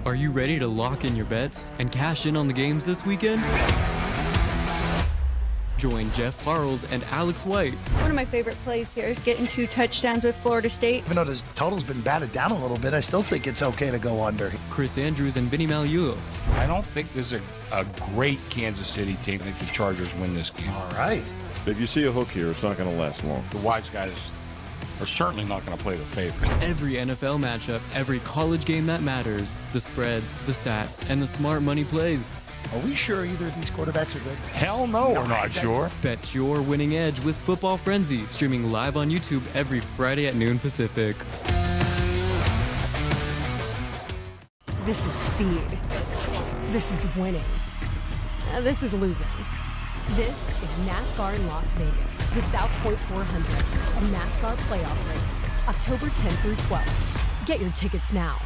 Are you ready to lock in your bets and cash in on the games this weekend? Join Jeff Parles and Alex White. One of my favorite plays here is getting 2 touchdowns with Florida State. Even though the total's been batted down a little bit, I still think it's okay to go under. Chris Andrews and Vinny Magliulo. I don't think this is a great Kansas City team. I think the Chargers win this game. All right. If you see a hook here, it's not going to last long. The wise guys are certainly not going to play the favorites. Every NFL matchup, every college game that matters, the spreads, the stats, and the smart money plays. Are we sure either of these quarterbacks are good? Hell no, we're not sure. Bet your winning edge with Football Frenzy, streaming live on YouTube every Friday at noon Pacific. This is speed. This is winning. This is losing. This is NASCAR in Las Vegas, the South Point 400, a NASCAR playoff race, October 10th through 12th. Get your tickets now.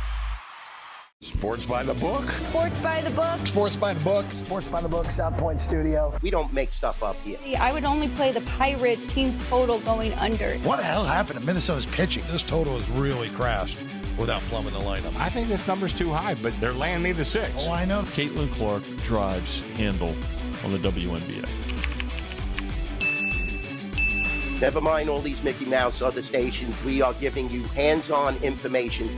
Sports by the book. Sports by the book. Sports by the book. Sports by the book, South Point Studio. We don't make stuff up here. I would only play the Pirates team total going under. What the hell happened to Minnesota's pitching? This total has really crashed without plumbing the lineup. I think this number's too high, but they're laying me the 6. Oh, I know. Caitlin Clark drives handle on the WNBA. Never mind all these Mickey Mouse other stations. We are giving you hands-on information.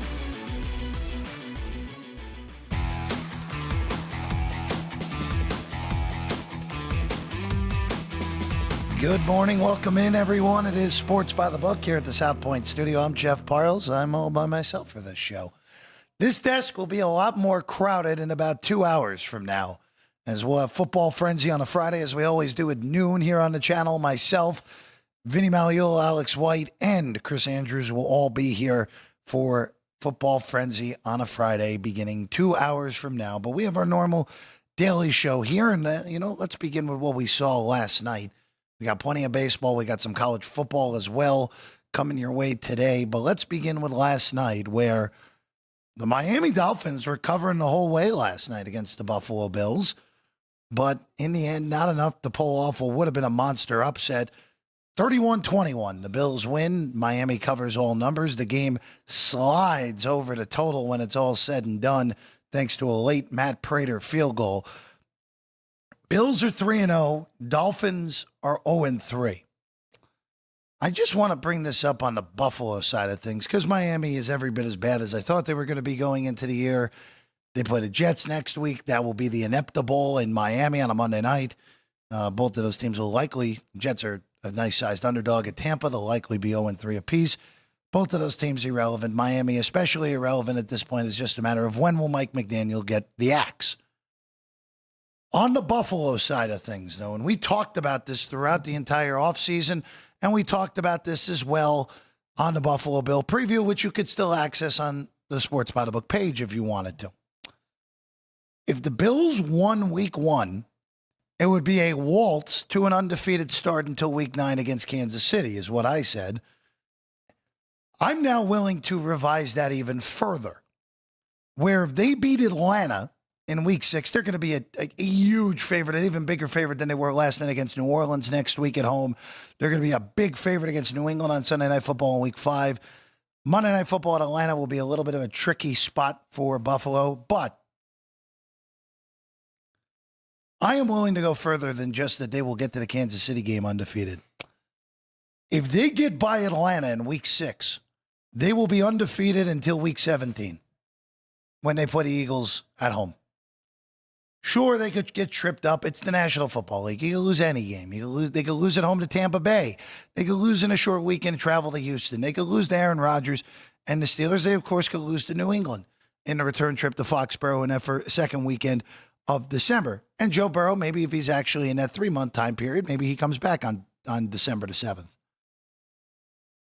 Good morning. Welcome in, everyone. It is Sports by the Book here at the South Point Studio. I'm Jeff Parles. I'm all by myself for this show. This desk will be a lot more crowded in about 2 hours from now, as we'll have Football Frenzy on a Friday, as we always do at noon here on the channel. Myself, Vinny Magliulo, Alex White, and Chris Andrews will all be here for Football Frenzy on a Friday beginning 2 hours from now. But we have our normal daily show here, and, let's begin with what we saw last night. We got plenty of baseball. We got some college football as well coming your way today. But let's begin with last night, where the Miami Dolphins were covering the whole way last night against the Buffalo Bills. But in the end, not enough to pull off what would have been a monster upset. 31-21, the Bills win. Miami covers all numbers. The game slides over the total when it's all said and done, thanks to a late Matt Prater field goal. Bills are 3-0. Dolphins are 0-3. I just want to bring this up on the Buffalo side of things because Miami is every bit as bad as I thought they were going to be going into the year. They play the Jets next week. That will be the Inepta Bowl in Miami on a Monday night. Both of those teams will likely, Jets are a nice-sized underdog at Tampa. They'll likely be 0-3 apiece. Both of those teams irrelevant. Miami especially irrelevant at this point. It's just a matter of when will Mike McDaniel get the axe. On the Buffalo side of things, though, and we talked about this throughout the entire offseason, and we talked about this as well on the Buffalo Bill preview, which you could still access on the Sports by the Book page if you wanted to. If the Bills won week 1, it would be a waltz to an undefeated start until week 9 against Kansas City, is what I said. I'm now willing to revise that even further, where if they beat Atlanta in week 6, they're going to be a huge favorite, an even bigger favorite than they were last night against New Orleans next week at home. They're going to be a big favorite against New England on Sunday Night Football in week 5. Monday Night Football at Atlanta will be a little bit of a tricky spot for Buffalo, but I am willing to go further than just that they will get to the Kansas City game undefeated. If they get by Atlanta in week 6, they will be undefeated until week 17 when they play the Eagles at home. Sure, they could get tripped up. It's the National Football League. You could lose any game. They could lose at home to Tampa Bay. They could lose in a short weekend travel to Houston. They could lose to Aaron Rodgers. And the Steelers, they, of course, could lose to New England in the return trip to Foxborough in that second weekend of December. And Joe Burrow, maybe if he's actually in that 3-month time period, maybe he comes back on December the 7th.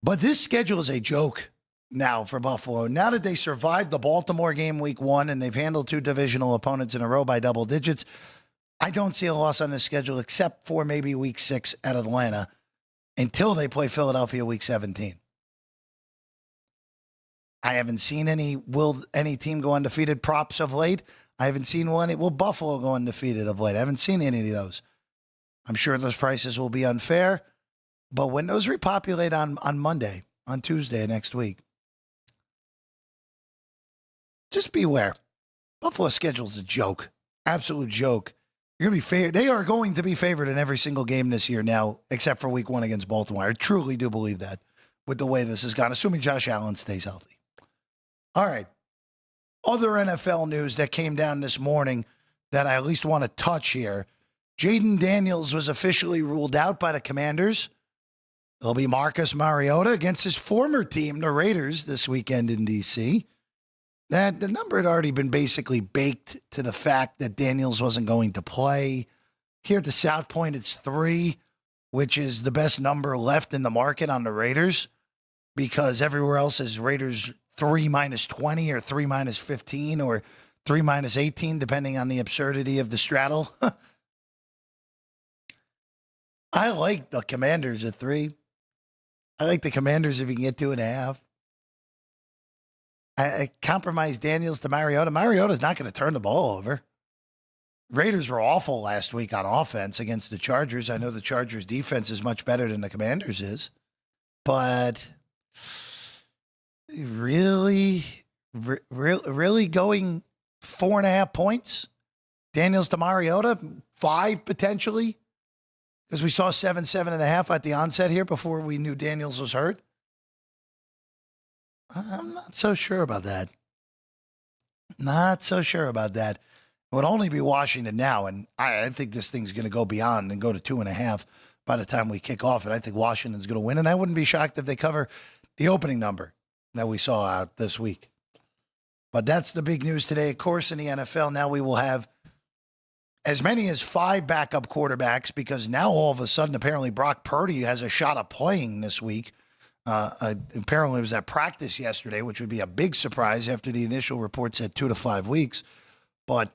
But this schedule is a joke now for Buffalo. Now that they survived the Baltimore game week 1 and they've handled 2 divisional opponents in a row by double digits, I don't see a loss on this schedule except for maybe week 6 at Atlanta until they play Philadelphia week 17. I haven't seen any team go undefeated props of late. I haven't seen will Buffalo go undefeated of late. I haven't seen any of those. I'm sure those prices will be unfair, but when those repopulate on Monday, on Tuesday next week, just beware. Buffalo's schedule's a joke. Absolute joke. You're gonna be They are going to be favored in every single game this year now, except for week 1 against Baltimore. I truly do believe that with the way this has gone, assuming Josh Allen stays healthy. All right. Other NFL news that came down this morning that I at least want to touch here. Jaden Daniels was officially ruled out by the Commanders. It'll be Marcus Mariota against his former team, the Raiders, this weekend in D.C. That the number had already been basically baked to the fact that Daniels wasn't going to play. Here at the South Point, it's 3, which is the best number left in the market on the Raiders, because everywhere else is Raiders 3 minus 20 or 3 minus 15 or 3 minus 18, depending on the absurdity of the straddle. I like the Commanders at 3. I like the Commanders if you can get 2.5. I compromise Daniels to Mariota. Mariota's not going to turn the ball over. Raiders were awful last week on offense against the Chargers. I know the Chargers' defense is much better than the Commanders' is. But really going 4.5 points? Daniels to Mariota? 5 potentially? Because we saw 7.5 at the onset here before we knew Daniels was hurt. I'm not so sure about that. Not so sure about that. It would only be Washington now, and I think this thing's going to go beyond and go to 2.5 by the time we kick off, and I think Washington's going to win, and I wouldn't be shocked if they cover the opening number that we saw out this week. But that's the big news today. Of course, in the NFL, now we will have as many as 5 backup quarterbacks, because now all of a sudden, apparently Brock Purdy has a shot of playing this week. Apparently it was at practice yesterday, which would be a big surprise after the initial report said 2 to 5 weeks. But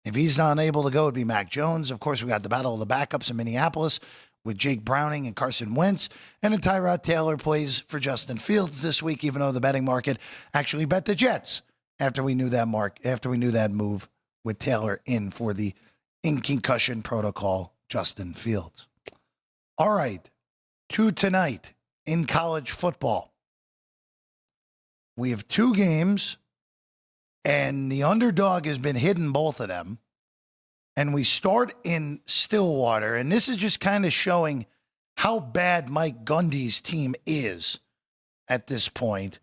if he's not able to go, it'd be Mac Jones. Of course, we got the battle of the backups in Minneapolis with Jake Browning and Carson Wentz. And then Tyrod Taylor plays for Justin Fields this week, even though the betting market actually bet the Jets after we knew that move with Taylor in for the in concussion protocol, Justin Fields. All right, to tonight. In college football, we have 2 games, and the underdog has been hidden both of them. And we start in Stillwater, and this is just kind of showing how bad Mike Gundy's team is at this point,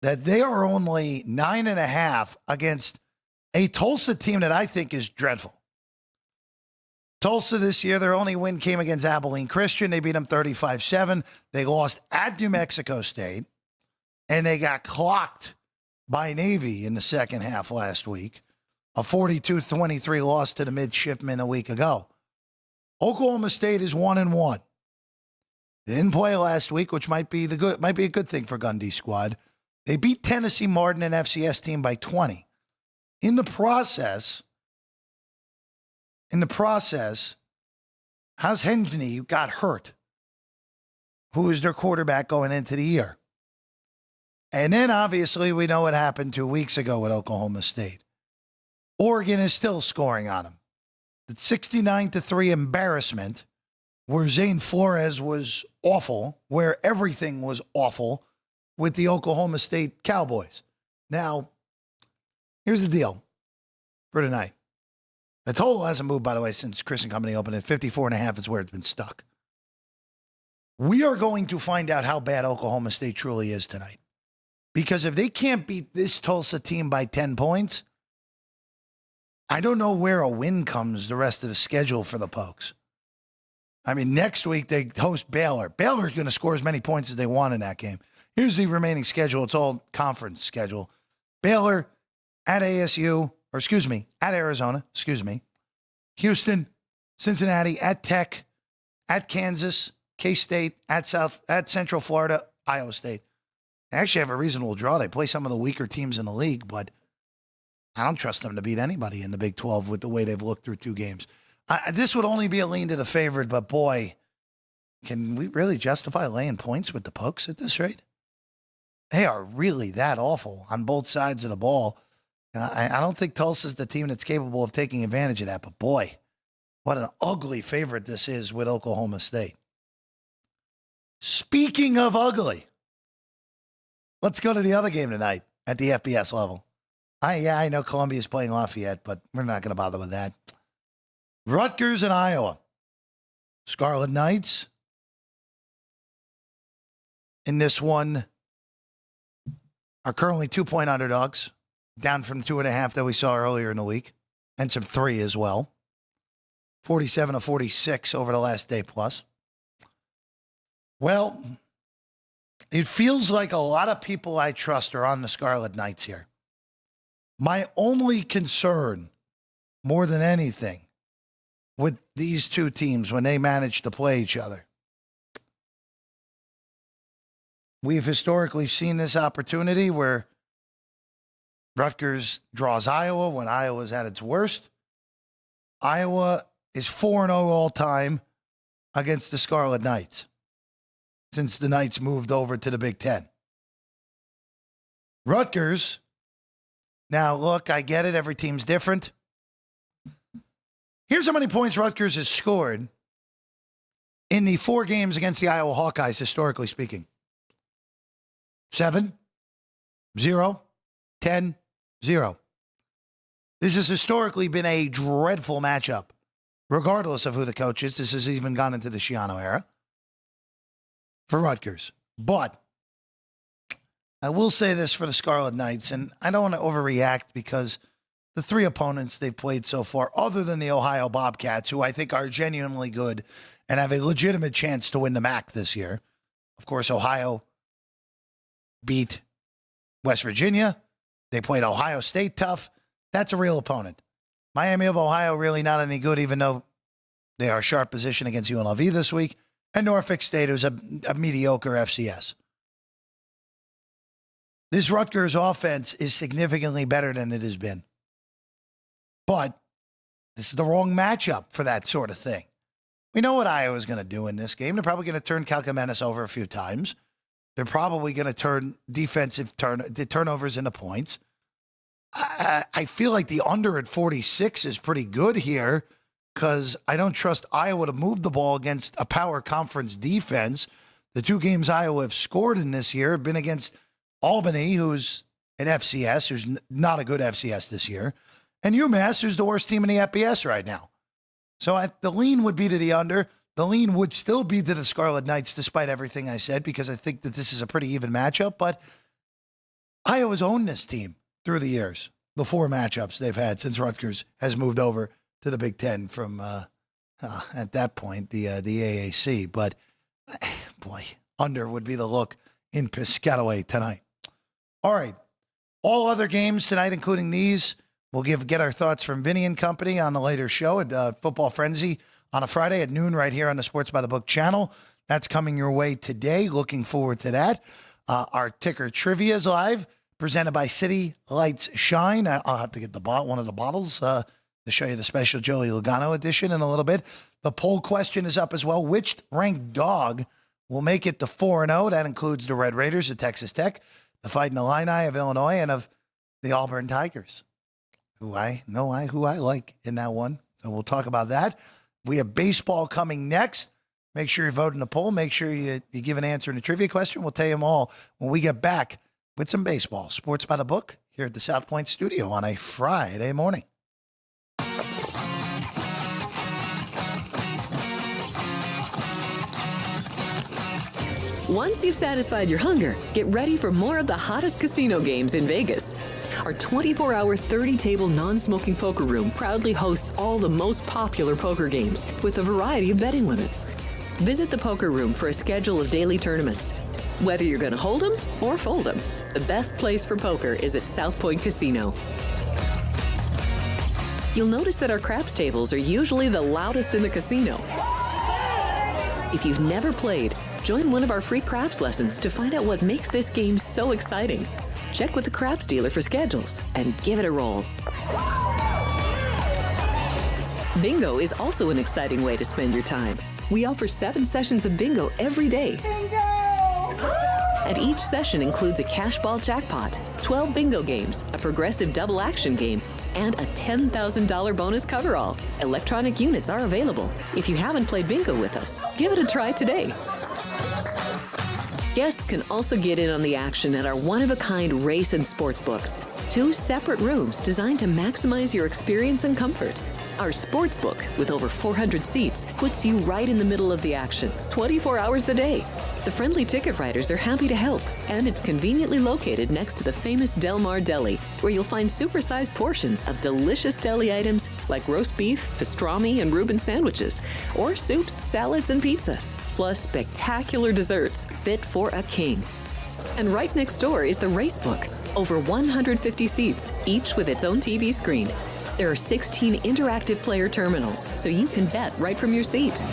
that they are only 9.5 against a Tulsa team that I think is dreadful. Tulsa this year, their only win came against Abilene Christian. They beat them 35-7. They lost at New Mexico State, and they got clocked by Navy in the second half last week. A 42-23 loss to the midshipmen a week ago. Oklahoma State is 1-1. They didn't play last week, which might be a good thing for Gundy's squad. They beat Tennessee Martin, an FCS team, by 20. In the process, How's Henry got hurt, who is their quarterback going into the year. And then, obviously, we know what happened 2 weeks ago with Oklahoma State. Oregon is still scoring on them. The 69-3 embarrassment, where Zane Flores was awful, where everything was awful with the Oklahoma State Cowboys. Now, here's the deal for tonight. The total hasn't moved, by the way, since Chris and Company opened at 54.5 is where it's been stuck. We are going to find out how bad Oklahoma State truly is tonight. Because if they can't beat this Tulsa team by 10 points, I don't know where a win comes the rest of the schedule for the Pokes. I mean, next week they host Baylor. Baylor's going to score as many points as they want in that game. Here's the remaining schedule. It's all conference schedule. Baylor at at Arizona, Houston, Cincinnati, at Tech, at Kansas, K-State, at Central Florida, Iowa State. They actually have a reasonable draw. They play some of the weaker teams in the league, but I don't trust them to beat anybody in the Big 12 with the way they've looked through 2 games. This would only be a lean to the favorite, but boy, can we really justify laying points with the Pokes at this rate? They are really that awful on both sides of the ball. I don't think Tulsa's the team that's capable of taking advantage of that, but boy, what an ugly favorite this is with Oklahoma State. Speaking of ugly, let's go to the other game tonight at the FBS level. I know Columbia's playing Lafayette, but we're not going to bother with that. Rutgers and Iowa. Scarlet Knights in this one are currently 2-point underdogs, down from 2.5 that we saw earlier in the week, and some 3 as well. 47-46 over the last day plus. Well, it feels like a lot of people I trust are on the Scarlet Knights here. My only concern, more than anything, with these two teams when they manage to play each other, we've historically seen this opportunity where Rutgers draws Iowa when Iowa's at its worst. Iowa is 4-0 all time against the Scarlet Knights since the Knights moved over to the Big Ten. Rutgers, now look, I get it, every team's different. Here's how many points Rutgers has scored in the 4 games against the Iowa Hawkeyes, historically speaking. 7, 0, 10, 0. This has historically been a dreadful matchup, regardless of who the coach is. This has even gone into the Schiano era for Rutgers. But I will say this for the Scarlet Knights, and I don't want to overreact because the 3 opponents they've played so far, other than the Ohio Bobcats, who I think are genuinely good and have a legitimate chance to win the MAC this year. Of course, Ohio beat West Virginia. They played Ohio State tough. That's a real opponent. Miami of Ohio really not any good, even though they are sharp position against UNLV this week. And Norfolk State, who's a mediocre FCS. This Rutgers offense is significantly better than it has been. But this is the wrong matchup for that sort of thing. We know what Iowa's going to do in this game. They're probably going to turn Calcamenis over a few times. They're probably going to turn defensive turnovers into points. I feel like the under at 46 is pretty good here because I don't trust Iowa to move the ball against a power conference defense. The 2 games Iowa have scored in this year have been against Albany, who's an FCS, who's not a good FCS this year, and UMass, who's the worst team in the FBS right now. So the lean would be to the under. The lean would still be to the Scarlet Knights, despite everything I said, because I think that this is a pretty even matchup. But Iowa's owned this team through the years, the 4 matchups they've had since Rutgers has moved over to the Big Ten from, at that point, the AAC. But, boy, under would be the look in Piscataway tonight. All right. All other games tonight, including these, we'll get our thoughts from Vinny and company on the later show at Football Frenzy on a Friday at noon right here on the Sports by the Book channel. That's coming your way today. Looking forward to that. Our ticker trivia is live, presented by City Lights Shine. I'll have to get one of the bottles to show you the special Joey Logano edition in a little bit. The poll question is up as well. Which ranked dog will make it to 4-0? That includes the Red Raiders of Texas Tech, the Fighting Illini of Illinois, and of the Auburn Tigers, who I like in that one. So we'll talk about that. We have baseball coming next. Make sure you vote in the poll. Make sure you give an answer in the trivia question. We'll tell you them all when we get back with some baseball. Sports by the Book here at the South Point studio on a Friday morning. Once you've satisfied your hunger, get ready for more of the hottest casino games in Vegas. Our 24-hour, 30-table non-smoking poker room proudly hosts all the most popular poker games with a variety of betting limits. Visit the poker room for a schedule of daily tournaments. Whether you're going to hold 'em or fold 'em, the best place for poker is at South Point Casino. You'll notice that our craps tables are usually the loudest in the casino. If you've never played, join one of our free craps lessons to find out what makes this game so exciting. Check with the craps dealer for schedules and give it a roll. Bingo is also an exciting way to spend your time. We offer 7 sessions of bingo every day. Bingo! And each session includes a cash ball jackpot, 12 bingo games, a progressive double action game, and a $10,000 bonus coverall. Electronic units are available. If you haven't played bingo with us, give it a try today. Guests can also get in on the action at our one-of-a-kind race and sports books. 2 separate rooms designed to maximize your experience and comfort. Our sportsbook, with over 400 seats, puts you right in the middle of the action, 24 hours a day. The friendly ticket writers are happy to help, and it's conveniently located next to the famous Del Mar Deli, where you'll find supersized portions of delicious deli items like roast beef, pastrami, and Reuben sandwiches, or soups, salads, and pizza, plus spectacular desserts fit for a king. And right next door is the Racebook, over 150 seats, each with its own TV screen. There are 16 interactive player terminals, so you can bet right from your seat.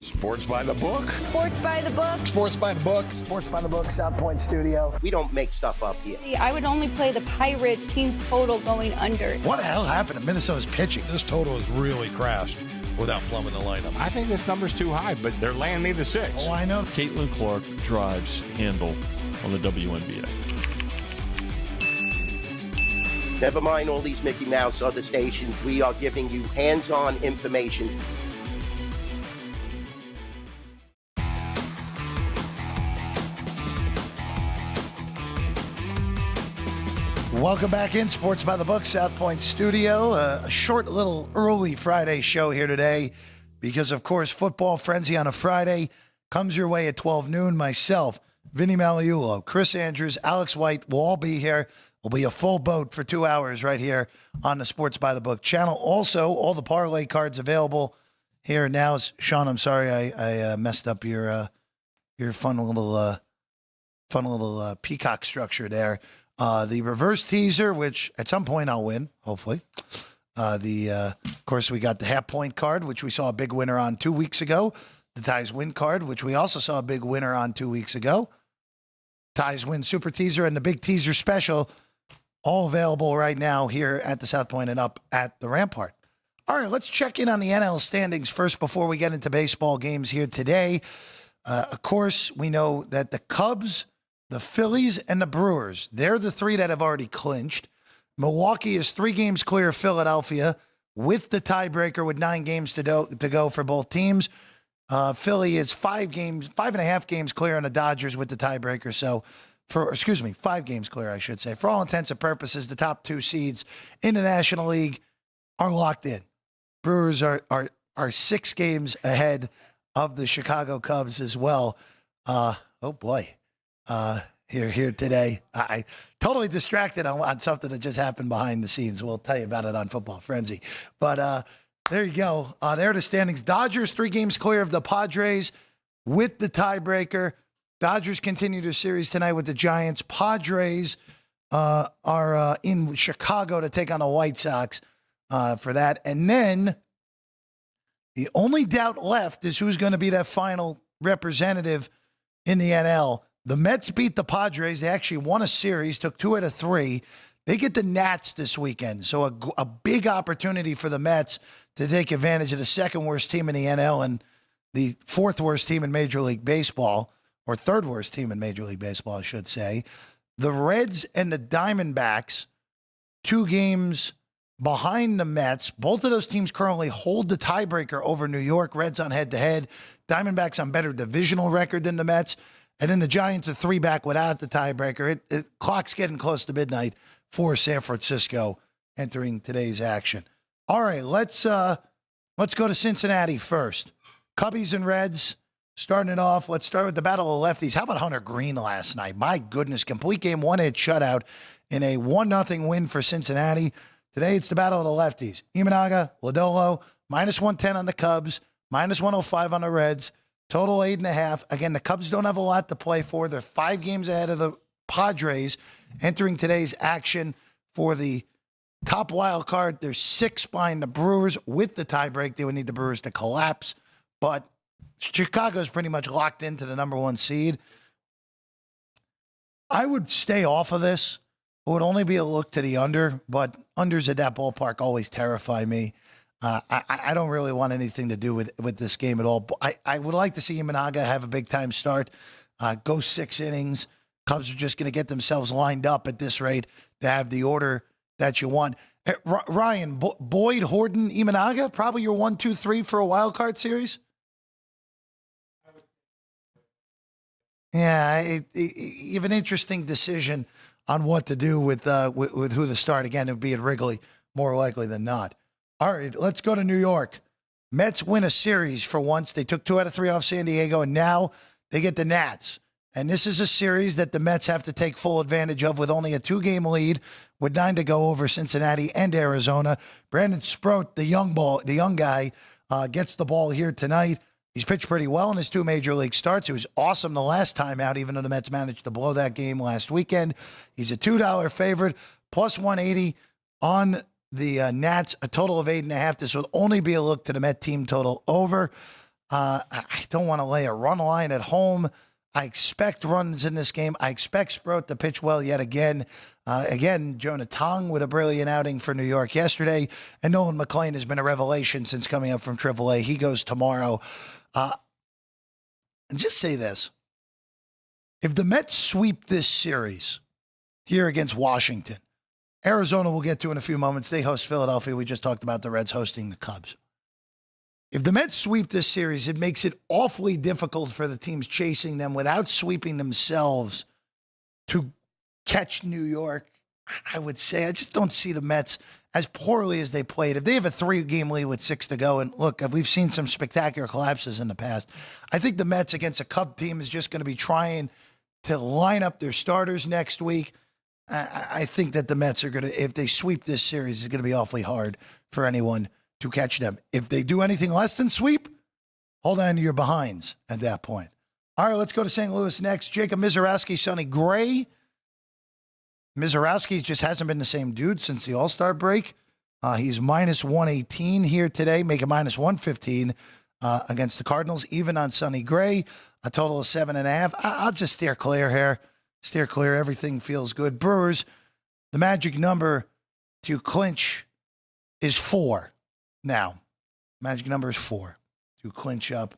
Sports by the book. Sports by the book. Sports by the book. Sports by the book, South Point Studio. We don't make stuff up here. I would only play the Pirates team total going under. What the hell happened to Minnesota's pitching? This total is really crashed without plumbing the lineup. I think this number's too high, but they're laying me the 6. Oh, I know. Caitlin Clark drives handle on the WNBA. Never mind all these Mickey Mouse other stations. We are giving you hands-on information. Welcome back in Sports by the Book, South Point Studio. A short little early Friday show here today because, of course, Football Frenzy on a Friday comes your way at 12 noon. Myself, Vinny Maliulo, Chris Andrews, Alex White will all be here. Will be a full boat for 2 hours right here on the Sports by the Book channel. Also, all the parlay cards available here now. Sean, I'm sorry I messed up your fun little peacock structure there. The reverse teaser, which at some point I'll win, hopefully. Of course, we got the half point card, which we saw a big winner on 2 weeks ago. The Ties Win card, which we also saw a big winner on 2 weeks ago. Ties Win Super Teaser and the Big Teaser Special, all available right now here at the South Point and up at the Rampart. All right, let's check in on the NL standings first before we get into baseball games here today. Of course, we know that the Cubs, the Phillies, and the Brewers, they're the 3 that have already clinched. Milwaukee is 3 games clear of Philadelphia with the tiebreaker with 9 games to go for both teams. Philly is 5.5 games clear on the Dodgers with the tiebreaker. So, 5 games clear, I should say. For all intents and purposes, the top 2 seeds in the National League are locked in. Brewers are 6 games ahead of the Chicago Cubs as well. Oh boy. Here today. I totally distracted on something that just happened behind the scenes. We'll tell you about it on Football Frenzy. But there you go. There are the standings. Dodgers 3 games clear of the Padres with the tiebreaker. Dodgers continue their series tonight with the Giants. Padres are in Chicago to take on the White Sox for that. And then the only doubt left is who's going to be that final representative in the NL. The Mets beat the Padres. They actually won a series, took 2 out of 3. They get the Nats this weekend. So a big opportunity for the Mets to take advantage of the second worst team in the NL and the 4th worst team in Major League Baseball, or 3rd worst team in Major League Baseball, I should say. The Reds and the Diamondbacks, 2 games behind the Mets. Both of those teams currently hold the tiebreaker over New York. Reds on head-to-head. Diamondbacks on better divisional record than the Mets. And then the Giants are 3 back without the tiebreaker. Clock's getting close to midnight for San Francisco entering today's action. All right, let's go to Cincinnati first. Cubbies and Reds starting it off. Let's start with the battle of lefties. How about Hunter Green last night? My goodness, complete game, 1-hit shutout in a 1-0 win for Cincinnati. Today it's the battle of the lefties. Imanaga, Lodolo, -110 on the Cubs, -105 on the Reds. Total 8.5. Again, the Cubs don't have a lot to play for. They're 5 games ahead of the Padres entering today's action for the top wild card. There's 6 behind the Brewers. With the tiebreak, they would need the Brewers to collapse. But Chicago's pretty much locked into the number 1 seed. I would stay off of this. It would only be a look to the under, but unders at that ballpark always terrify me. I don't really want anything to do with this game at all. I would like to see Imanaga have a big-time start, go 6 innings. Cubs are just going to get themselves lined up at this rate to have the order that you want. Ryan, Boyd, Horton, Imanaga, probably your 1, 2, 3 for a wild card series? Yeah, you have an interesting decision on what to do with who to start. Again, it would be at Wrigley, more likely than not. All right, let's go to New York. Mets win a series for once. They took 2 out of 3 off San Diego, and now they get the Nats. And this is a series that the Mets have to take full advantage of with only a 2-game lead with 9 to go over Cincinnati and Arizona. Brandon Sproat, the young guy, gets the ball here tonight. He's pitched pretty well in his 2 major league starts. He was awesome the last time out, even though the Mets managed to blow that game last weekend. He's a $2 favorite, plus 180 on the Nats, a total of 8.5. This would only be a look to the Met team total over. I don't want to lay a run line at home. I expect runs in this game. I expect Sproat to pitch well yet again. Jonah Tong with a brilliant outing for New York yesterday. And Nolan McLean has been a revelation since coming up from AAA. He goes tomorrow. And just say this. If the Mets sweep this series here against Washington, Arizona we'll get to in a few moments. They host Philadelphia. We just talked about the Reds hosting the Cubs. If the Mets sweep this series, it makes it awfully difficult for the teams chasing them without sweeping themselves to catch New York. I would say I just don't see the Mets as poorly as they played. If they have a 3-game lead with 6 to go, and look, we've seen some spectacular collapses in the past. I think the Mets against a Cub team is just going to be trying to line up their starters next week. I think that the Mets are going to, if they sweep this series, it's going to be awfully hard for anyone to catch them. If they do anything less than sweep, hold on to your behinds at that point. All right, let's go to St. Louis next. Jacob Mizorowski, Sonny Gray. Mizorowski just hasn't been the same dude since the All-Star break. He's minus 118 here today, make it minus 115 against the Cardinals, even on Sonny Gray, a total of 7.5. I'll just steer clear here. Steer clear. Everything feels good. Brewers, the magic number to clinch is 4. Now, magic number is 4 to clinch up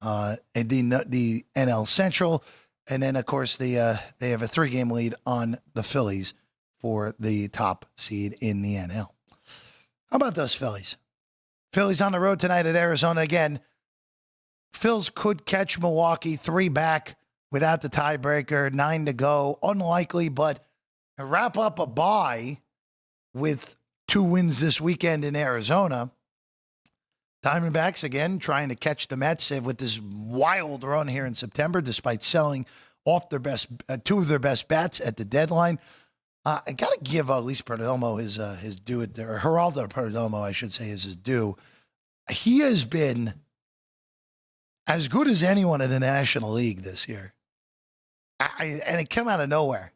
the NL Central. And then, of course, they have a 3-game lead on the Phillies for the top seed in the NL. How about those Phillies? Phillies on the road tonight at Arizona again. Phils could catch Milwaukee 3 back without the tiebreaker, 9 to go. Unlikely, but wrap up a bye with 2 wins this weekend in Arizona. Diamondbacks, again, trying to catch the Mets with this wild run here in September, despite selling off their best 2 of their best bats at the deadline. I got to give Luis Perdomo his due, or Geraldo Perdomo, I should say, is his due. He has been as good as anyone in the National League this year. And it came out of nowhere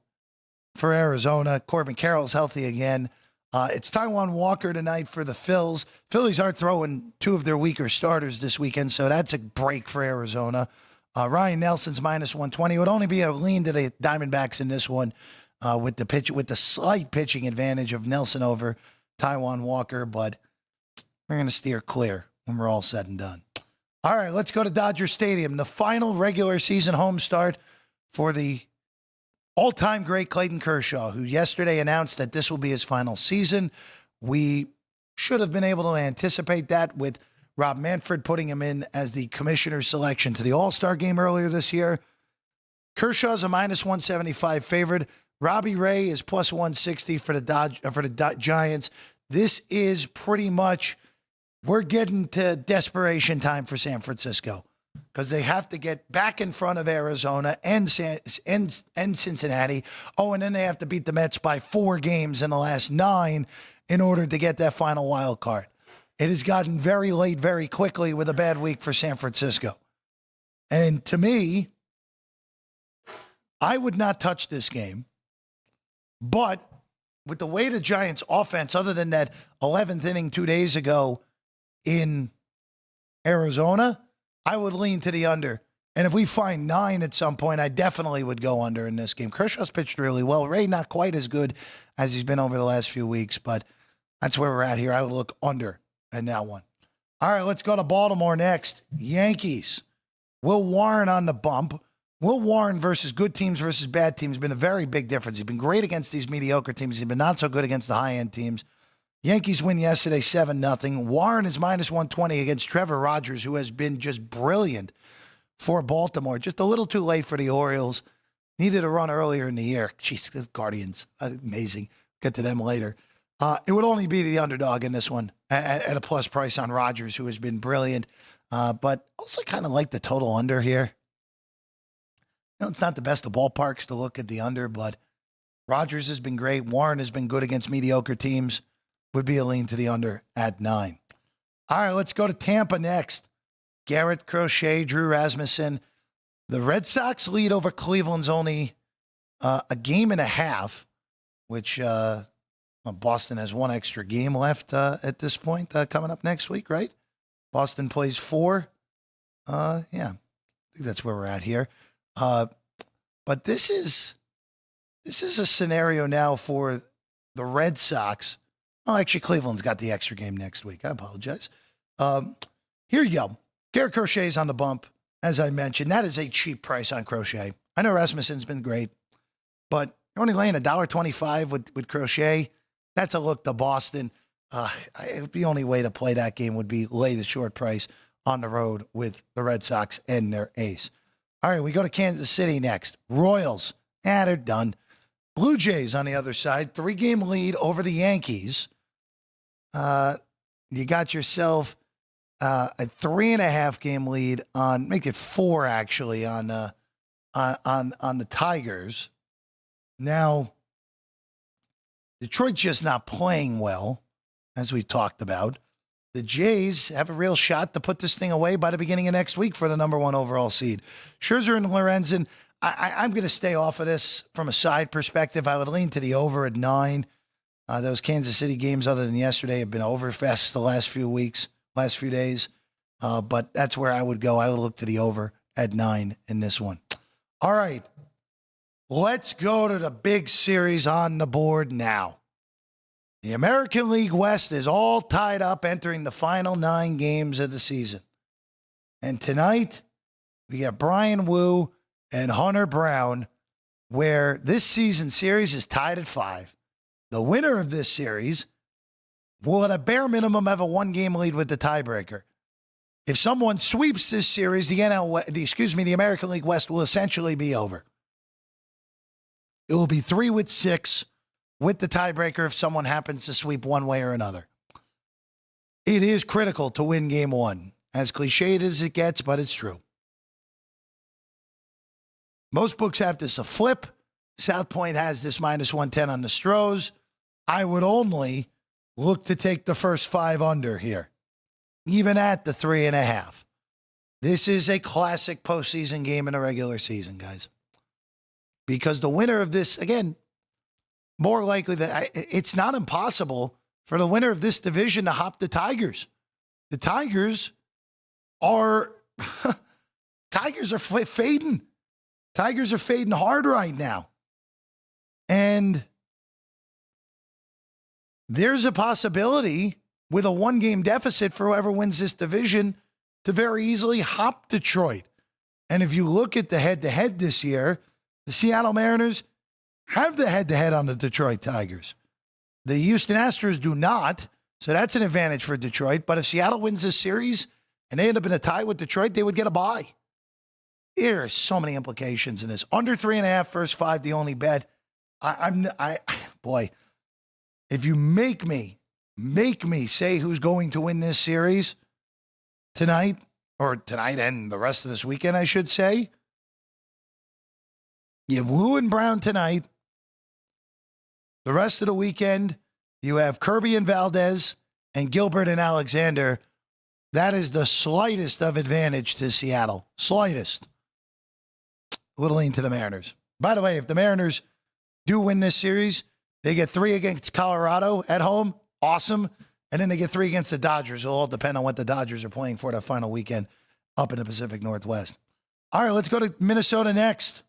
for Arizona. Corbin Carroll's healthy again. It's Taijuan Walker tonight for the Phils. Phillies are throwing 2 of their weaker starters this weekend, so that's a break for Arizona. Ryan Nelson's minus 120. It would only be a lean to the Diamondbacks in this one with the slight pitching advantage of Nelson over Taijuan Walker, but we're going to steer clear when we're all said and done. All right, let's go to Dodger Stadium. The final regular season home start for the all-time great Clayton Kershaw, who yesterday announced that this will be his final season. We should have been able to anticipate that with Rob Manfred putting him in as the commissioner's selection to the All-Star game earlier this year. Kershaw's a minus 175 favorite. Robbie Ray is plus 160 for the Giants. This is pretty much, we're getting to desperation time for San Francisco, because they have to get back in front of Arizona and Cincinnati. Oh, and then they have to beat the Mets by 4 games in the last 9 in order to get that final wild card. It has gotten very late very quickly with a bad week for San Francisco. And to me, I would not touch this game. But with the way the Giants' offense, other than that 11th inning 2 days ago in Arizona, I would lean to the under. And if we find 9 at some point, I definitely would go under in this game. Kershaw's pitched really well. Ray not quite as good as he's been over the last few weeks, but that's where we're at here. I would look under in that one. All right, let's go to Baltimore next. Yankees. Will Warren on the bump. Will Warren versus good teams versus bad teams has been a very big difference. He's been great against these mediocre teams. He's been not so good against the high-end teams. Yankees win yesterday 7-0. Warren is minus 120 against Trevor Rogers, who has been just brilliant for Baltimore. Just a little too late for the Orioles. Needed a run earlier in the year. Jeez, the Guardians, amazing. Get to them later. It would only be the underdog in this one at a plus price on Rodgers, who has been brilliant. But also kind of like the total under here. It's not the best of ballparks to look at the under, but Rodgers has been great. Warren has been good against mediocre teams. Would be a lean to the under at 9. All right, let's go to Tampa next. Garrett Crochet, Drew Rasmussen. The Red Sox lead over Cleveland's only a game and a half, which Boston has one extra game left at this point coming up next week, right? Boston plays 4. I think that's where we're at here. But this is a scenario now for the Red Sox. Oh, actually, Cleveland's got the extra game next week. I apologize. Here you go. Garrett Crochet's on the bump, as I mentioned. That is a cheap price on Crochet. I know Rasmussen's been great, but you're only laying $1.25 with Crochet. That's a look to Boston. The only way to play that game would be lay the short price on the road with the Red Sox and their ace. All right, we go to Kansas City next. Royals, they're done. Blue Jays on the other side, 3-game lead over the Yankees. You got yourself a 3.5-game lead on, make it 4 actually on the Tigers. Now, Detroit's just not playing well, as we talked about. The Jays have a real shot to put this thing away by the beginning of next week for the number 1 overall seed. Scherzer and Lorenzen, I'm going to stay off of this from a side perspective. I would lean to the over at 9. Those Kansas City games, other than yesterday, have been overfest the last few days. But that's where I would go. I would look to the over at 9 in this one. All right. Let's go to the big series on the board now. The American League West is all tied up entering the final 9 games of the season. And tonight, we got Brian Wu and Hunter Brown, where this season series is tied at 5. The winner of this series will, at a bare minimum, have a 1-game lead with the tiebreaker. If someone sweeps this series, the American League West will essentially be over. It will be 3-6 with the tiebreaker if someone happens to sweep one way or another. It is critical to win game 1, as cliched as it gets, but it's true. Most books have this a flip. South Point has this -110 on the Stros. I would only look to take the first 5 under here, even at the 3.5. This is a classic postseason game in a regular season, guys. Because the winner of this, again, more likely that it's not impossible for the winner of this division to hop the Tigers. The Tigers are fading. Tigers are fading hard right now. And there's a possibility with a 1-game deficit for whoever wins this division to very easily hop Detroit. And if you look at the head-to-head this year, the Seattle Mariners have the head-to-head on the Detroit Tigers. The Houston Astros do not, so that's an advantage for Detroit. But if Seattle wins this series and they end up in a tie with Detroit, they would get a bye. There are so many implications in this. Under 3.5, first 5, the only bet. Boy, if you make me say who's going to win this series tonight and the rest of this weekend, I should say, you have Wu and Brown tonight. The rest of the weekend, you have Kirby and Valdez and Gilbert and Alexander. That is the slightest of advantage to Seattle. Slightest. A little lean to the Mariners. By the way, if the Mariners do win this series, they get 3 against Colorado at home. Awesome. And then they get 3 against the Dodgers. It'll all depend on what the Dodgers are playing for the final weekend up in the Pacific Northwest. All right, let's go to Minnesota next.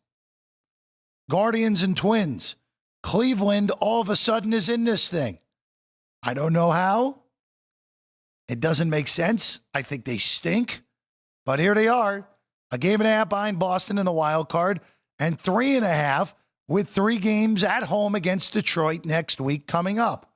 Guardians and Twins. Cleveland all of a sudden is in this thing. I don't know how. It doesn't make sense. I think they stink. But here they are. A 1.5 games behind Boston in a wild card, and 3.5 with 3 games at home against Detroit next week coming up.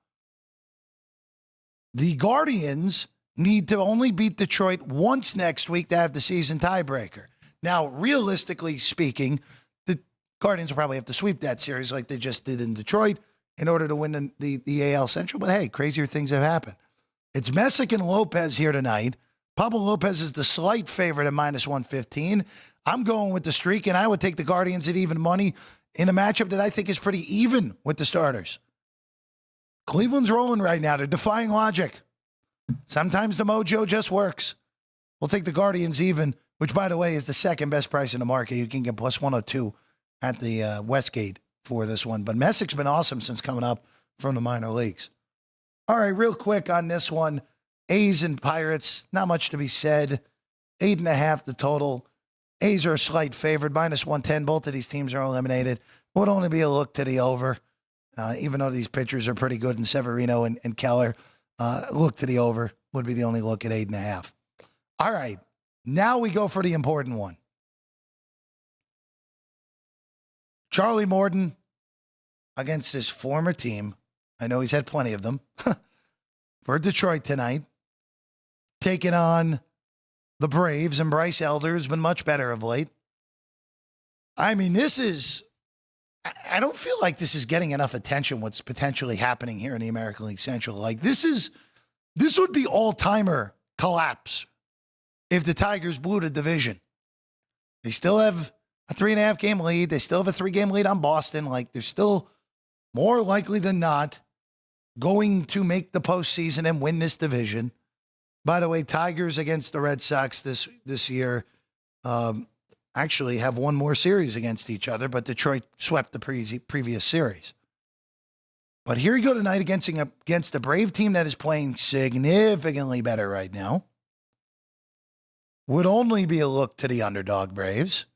The Guardians need to only beat Detroit once next week to have the season tiebreaker. Now, realistically speaking, the Guardians will probably have to sweep that series like they just did in Detroit in order to win the AL Central. But hey, crazier things have happened. It's Messick and Lopez here tonight. Pablo Lopez is the slight favorite at -115. I'm going with the streak, and I would take the Guardians at even money in a matchup that I think is pretty even with the starters. Cleveland's rolling right now. They're defying logic. Sometimes the mojo just works. We'll take the Guardians even, which, by the way, is the second best price in the market. You can get +102 at the Westgate for this one. But Messick's been awesome since coming up from the minor leagues. All right, real quick on this one. A's and Pirates, not much to be said. 8.5 the total. A's are a slight favorite, -110. Both of these teams are eliminated. Would only be a look to the over. Even though these pitchers are pretty good in Severino and Keller, look to the over would be the only look at 8.5. All right, now we go for the important one. Charlie Morton against his former team. I know he's had plenty of them. For Detroit tonight. Taking on the Braves, and Bryce Elder has been much better of late. I mean, I don't feel like this is getting enough attention, what's potentially happening here in the American League Central. Like, this would be all-timer collapse if the Tigers blew the division. They still have a 3.5-game lead. They still have a 3-game lead on Boston. Like, they're still more likely than not going to make the postseason and win this division. By the way, Tigers against the Red Sox this year actually have one more series against each other, but Detroit swept the previous series. But here you go tonight against a Brave team that is playing significantly better right now. Would only be a look to the underdog Braves.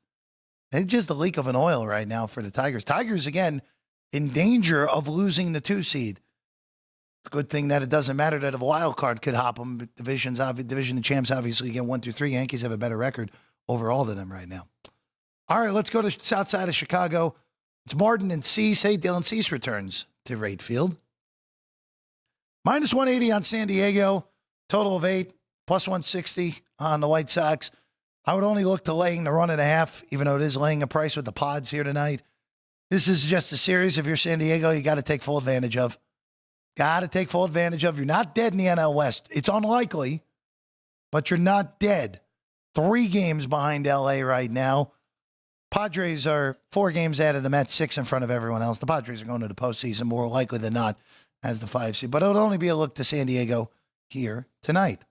It's just a leak of an oil right now for the Tigers. Tigers, again, in danger of losing the 2 seed. It's a good thing that it doesn't matter that a wild card could hop them. Division champs obviously get 1 through 3. Yankees have a better record overall than them right now. All right, let's go to south side of Chicago. It's Martin and Cease. Hey, Dylan Cease returns to right field. -180 on San Diego. Total of 8. +160 on the White Sox. I would only look to laying the 1.5, even though it is laying a price with the Pods here tonight. This is just a series. If you're San Diego, you got to take full advantage of. Got to take full advantage of. You're not dead in the NL West. It's unlikely, but you're not dead. 3 games behind LA right now. Padres are 4 games ahead of the Mets, 6 in front of everyone else. The Padres are going to the postseason more likely than not as the 5 seed, but it would only be a look to San Diego here tonight.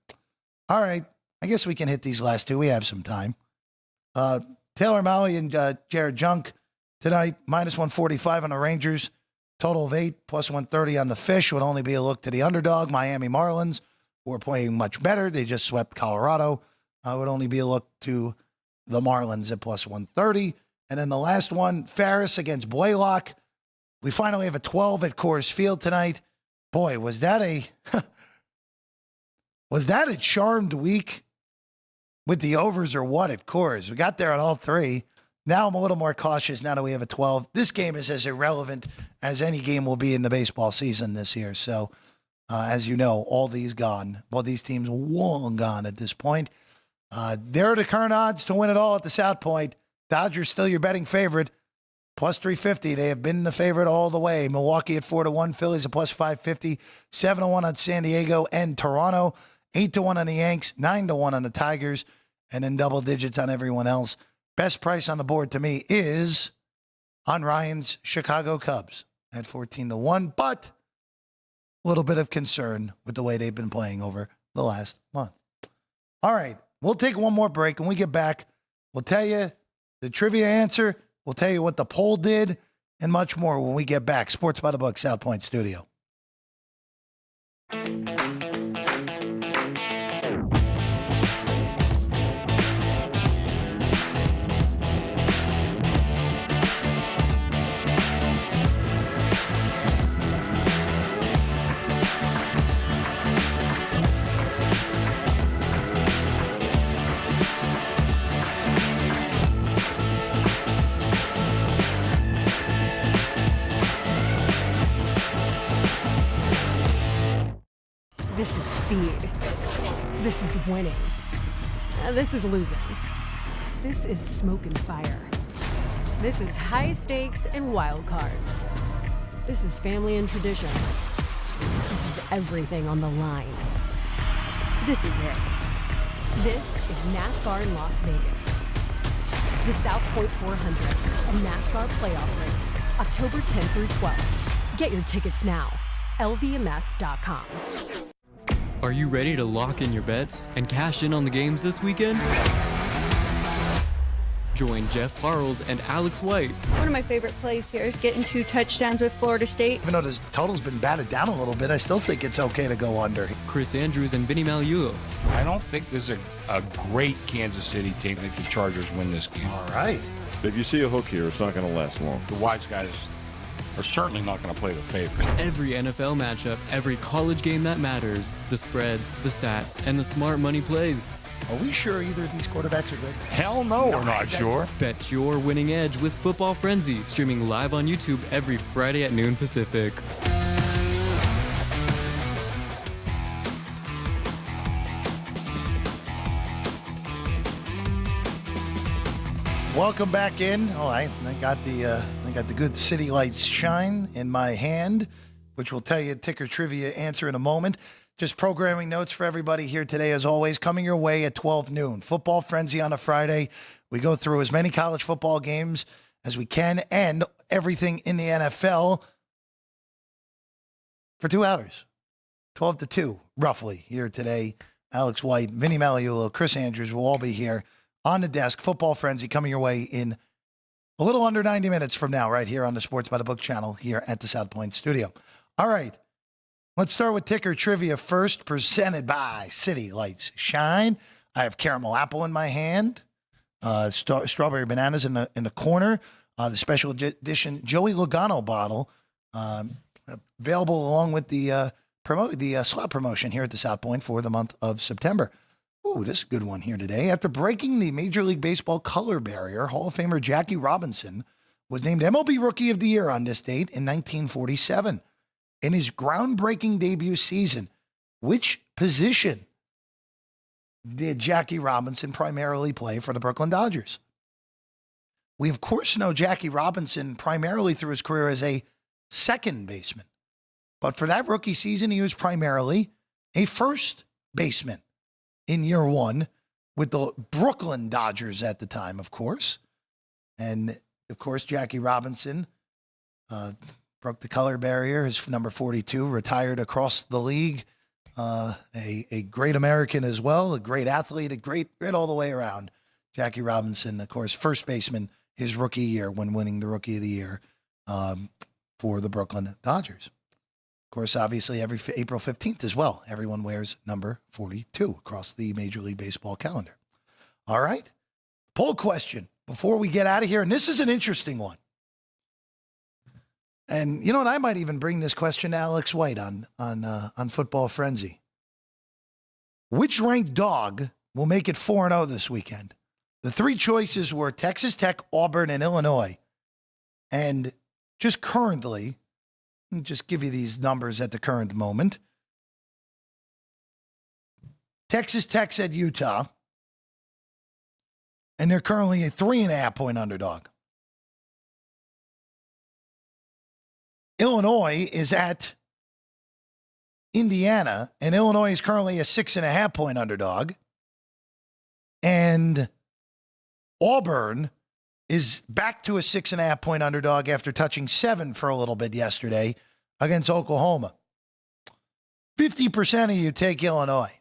All right, I guess we can hit these last 2. We have some time. Taylor Mahle and Jared Junk tonight, -145 on the Rangers. Total of 8, +130 on the Fish. Would only be a look to the underdog, Miami Marlins, who are playing much better. They just swept Colorado. Would only be a look to the Marlins at +130. And then the last one, Ferris against Blaylock. We finally have a 12 at Coors Field tonight. Boy, was that a charmed week with the overs or what at Coors? We got there on all 3. Now I'm a little more cautious now that we have a 12. This game is as irrelevant as any game will be in the baseball season this year. So, as you know, all these gone. Well, these teams long gone at this point. They're the current odds to win it all at the South Point. Dodgers still your betting favorite, +350. They have been the favorite all the way. Milwaukee at 4-1. Phillies at +550. 7-1 on San Diego and Toronto. 8-1 on the Yanks. 9-1 on the Tigers. And then double digits on everyone else. Best price on the board to me is on Ryan's Chicago Cubs at 14-1, but a little bit of concern with the way they've been playing over the last month. All right, we'll take one more break. When we get back, we'll tell you the trivia answer, we'll tell you what the poll did, and much more when we get back. Sports by the Book, South Point Studio. This is speed. This is winning. This is losing. This is smoke and fire. This is high stakes and wild cards. This is family and tradition. This is everything on the line. This is it. This is NASCAR in Las Vegas. The South Point 400, a NASCAR playoff race, October 10th through 12th. Get your tickets now. LVMS.com. Are you ready to lock in your bets and cash in on the games this weekend? Join Jeff Parles and Alex White. One of my favorite plays here is getting 2 touchdowns with Florida State. Even though this total's been batted down a little bit, I still think it's okay to go under. Chris Andrews and Vinny Magliulo. I don't think this is a great Kansas City team. I think the Chargers win this game. All right. If you see a hook here, it's not going to last long. The wise guys are certainly not going to play the favorites. Every NFL matchup, every college game that matters, the spreads, the stats, and the smart money plays. Are we sure either of these quarterbacks are good? Hell no, we're not sure. Bet your winning edge with Football Frenzy, streaming live on YouTube every Friday at noon Pacific. Welcome back in. All right, I got the good city lights shine in my hand, which will tell you ticker trivia answer in a moment. Just programming notes for everybody here today, as always, coming your way at 12 noon. Football Frenzy on a Friday. We go through as many college football games as we can and everything in the NFL for 2 hours. 12 to 2, roughly, here today. Alex White, Vinny Magliulo, Chris Andrews will all be here on the desk. Football Frenzy coming your way in a little under 90 minutes from now, right here on the Sports by the Book channel here at the South Point studio. All right. Let's start with ticker trivia first, presented by City Lights Shine. I have caramel apple in my hand, strawberry bananas in the corner, the special edition Joey Logano bottle, available along with the slot promotion here at the South Point for the month of September. Ooh, this is a good one here today. After breaking the Major League Baseball color barrier, Hall of Famer Jackie Robinson was named MLB Rookie of the Year on this date in 1947. In his groundbreaking debut season, which position did Jackie Robinson primarily play for the Brooklyn Dodgers? We, of course, know Jackie Robinson primarily through his career as a second baseman. But for that rookie season, he was primarily a first baseman in year one with the Brooklyn Dodgers at the time, of course. And, of course, Jackie Robinson broke the color barrier. His number 42, retired across the league. A great American as well, a great athlete, a great all the way around. Jackie Robinson, of course, first baseman his rookie year when winning the Rookie of the Year for the Brooklyn Dodgers. Of course, obviously, every April 15th as well, everyone wears number 42 across the Major League Baseball calendar. All right. Poll question before we get out of here, and this is an interesting one. And you know what? I might even bring this question to Alex White on Football Frenzy. Which ranked dog will make it 4-0 this weekend? The 3 choices were Texas Tech, Auburn, and Illinois. And just currently, let me just give you these numbers at the current moment. Texas Tech's at Utah, and they're currently a 3.5-point underdog. Illinois is at Indiana, and Illinois is currently a 6.5-point underdog. And Auburn is back to a 6.5-point underdog after touching 7 for a little bit yesterday against Oklahoma. 50% of you take Illinois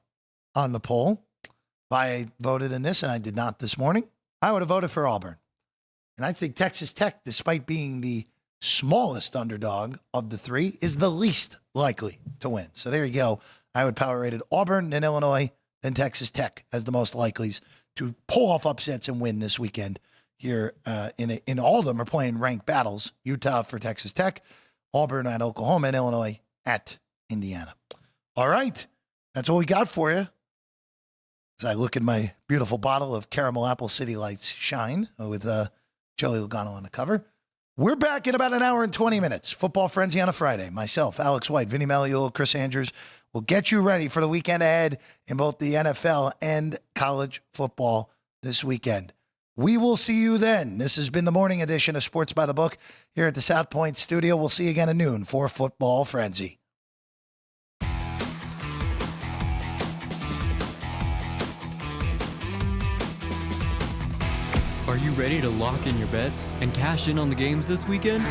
on the poll. If I voted in this, and I did not this morning, I would have voted for Auburn. And I think Texas Tech, despite being the smallest underdog of the 3, is the least likely to win. So there you go. I would power rated Auburn, then Illinois, then Texas Tech as the most likelies to pull off upsets and win this weekend here. In all of them are playing ranked battles. Utah for Texas Tech, Auburn at Oklahoma, and Illinois at Indiana. All right. That's all we got for you. As I look at my beautiful bottle of caramel apple City Lights Shine with Joey Logano on the cover. We're back in about an hour and 20 minutes. Football Frenzy on a Friday. Myself, Alex White, Vinny Magliulo, Chris Andrews will get you ready for the weekend ahead in both the NFL and college football this weekend. We will see you then. This has been the morning edition of Sports by the Book here at the South Point studio. We'll see you again at noon for Football Frenzy. Are you ready to lock in your bets and cash in on the games this weekend?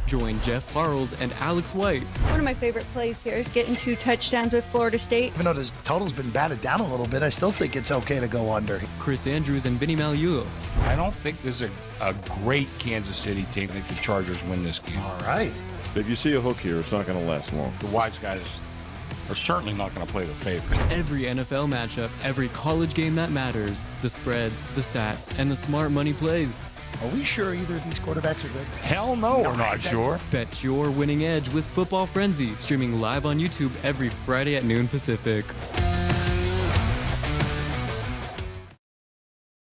Join Jeff Parles and Alex White. One of my favorite plays here is getting 2 touchdowns with Florida State. Even though the total's been batted down a little bit, I still think it's okay to go under. Chris Andrews and Vinny Magliulo. I don't think this is a great Kansas City team. I think the Chargers win this game. All right. If you see a hook here, it's not going to last long. The wise guys are certainly not going to play the favorites. Every NFL matchup, every college game that matters, the spreads, the stats, and the smart money plays. Are we sure either of these quarterbacks are good? Hell no, we're not sure. Bet your winning edge with Football Frenzy, streaming live on YouTube every Friday at noon Pacific.